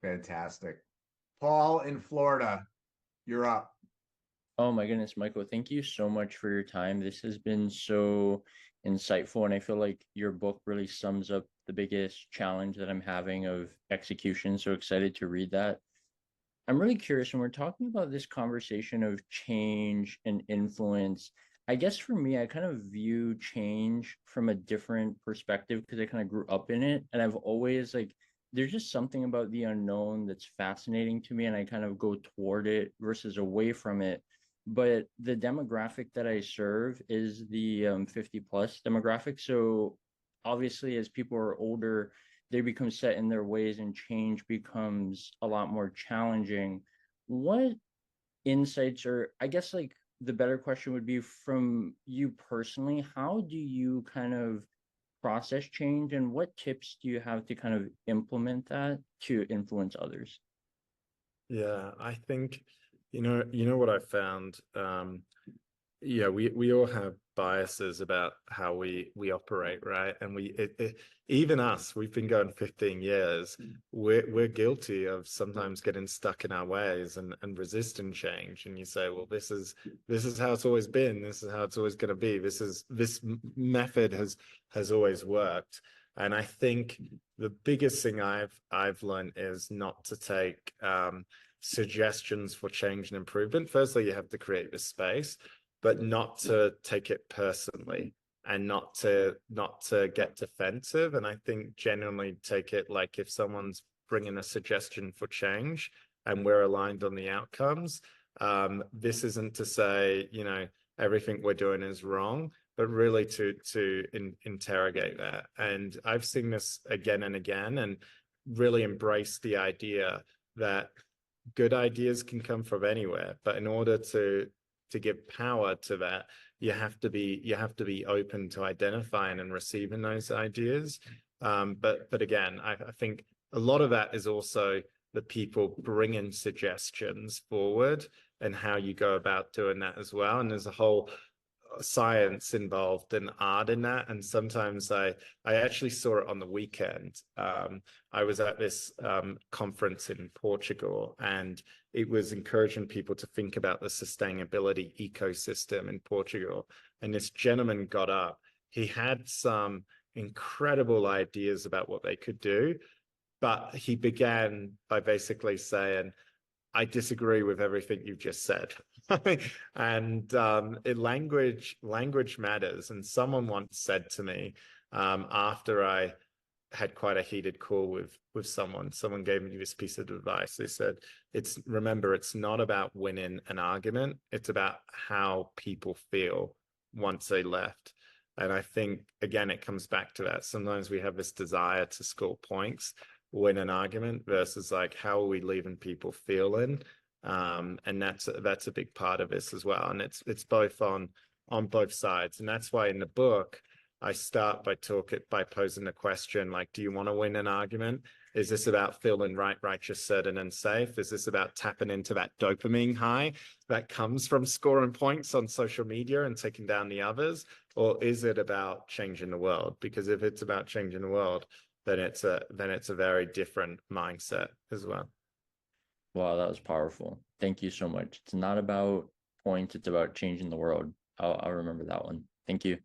Fantastic. Paul in Florida, you're up. Oh my goodness, Michael, thank you so much for your time. This has been so insightful, and I feel like your book really sums up the biggest challenge that I'm having of execution. So excited to read that. I'm really curious when we're talking about this conversation of change and influence. I guess for me, I kind of view change from a different perspective because I kind of grew up in it. And I've always like, there's just something about the unknown that's fascinating to me. And I kind of go toward it versus away from it. But the demographic that I serve is the 50 plus demographic. So obviously, as people are older, they become set in their ways and change becomes a lot more challenging. What insights, or I guess like the better question would be from you personally, how do you kind of process change and what tips do you have to kind of implement that to influence others? Yeah, I think you know what I found. Yeah, we all have biases about how we operate, right? And even us, we've been going 15 years. We're guilty of sometimes getting stuck in our ways and resisting change. And you say, well, this is how it's always been. This is how it's always going to be. This method has always worked. And I think the biggest thing I've learned is not to take suggestions for change and improvement. Firstly, you have to create the space, but not to take it personally and not to get defensive. And I think genuinely take it like if someone's bringing a suggestion for change and we're aligned on the outcomes, this isn't to say, everything we're doing is wrong, but really to interrogate that. And I've seen this again and again, and really embrace the idea that good ideas can come from anywhere, but in order to give power to that, you have to be open to identifying and receiving those ideas. But again, I think a lot of that is also the people bringing suggestions forward and how you go about doing that as well. And there's a whole science involved and art in that. And sometimes I actually saw it on the weekend. I was at this conference in Portugal, and it was encouraging people to think about the sustainability ecosystem in Portugal. And this gentleman got up. He had some incredible ideas about what they could do, but he began by basically saying, I disagree with everything you've just said. And language matters. And someone once said to me, after I had quite a heated call with someone gave me this piece of advice. They said, remember, it's not about winning an argument, it's about how people feel once they left. And I think, again, it comes back to that. Sometimes we have this desire to score points, win an argument, versus like, how are we leaving people feeling? And that's a big part of this as well. And it's both on both sides. And that's why in the book, I start by posing the question, like, do you want to win an argument? Is this about feeling right, righteous, certain, and safe? Is this about tapping into that dopamine high that comes from scoring points on social media and taking down the others? Or is it about changing the world? Because if it's about changing the world, then it's a very different mindset as well. Wow, that was powerful. Thank you so much. It's not about points, it's about changing the world. I'll remember that one. Thank you.